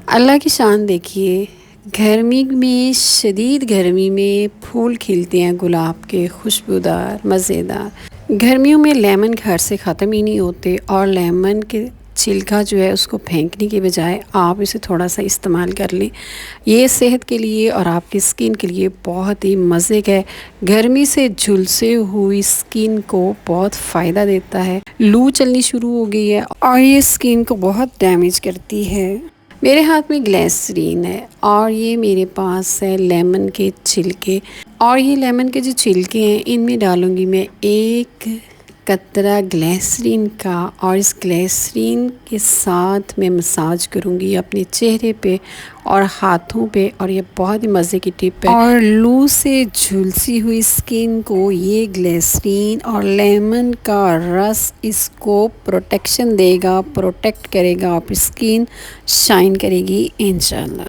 अल्लाह की शान देखिए। गर्मी में, शदीद गर्मी में फूल खिलते हैं गुलाब के, खुशबूदार, मज़ेदार। गर्मियों में लेमन घर से ख़त्म ही नहीं होते और लेमन के छिलका जो है उसको फेंकने की बजाय आप इसे थोड़ा सा इस्तेमाल कर लें। ये सेहत के लिए और आपकी स्किन के लिए बहुत ही मज़े का है। गर्मी से झुलसे हुई स्किन को बहुत फ़ायदा देता है। लू चलनी शुरू हो गई है और ये स्किन को बहुत डैमेज करती है। मेरे हाथ में ग्लिसरीन है और ये मेरे पास है लेमन के छिलके। और ये लेमन के जो छिलके हैं इनमें डालूंगी मैं एक कतरा ग्लिसरीन का, और इस ग्लिसरीन के साथ मैं मसाज करूंगी अपने चेहरे पे और हाथों पे। और ये बहुत ही मज़े की टिप है। और लू से झुलसी हुई स्किन को ये ग्लिसरीन और लेमन का रस इसको प्रोटेक्शन देगा, प्रोटेक्ट करेगा, आपकी स्किन शाइन करेगी इंशाल्लाह।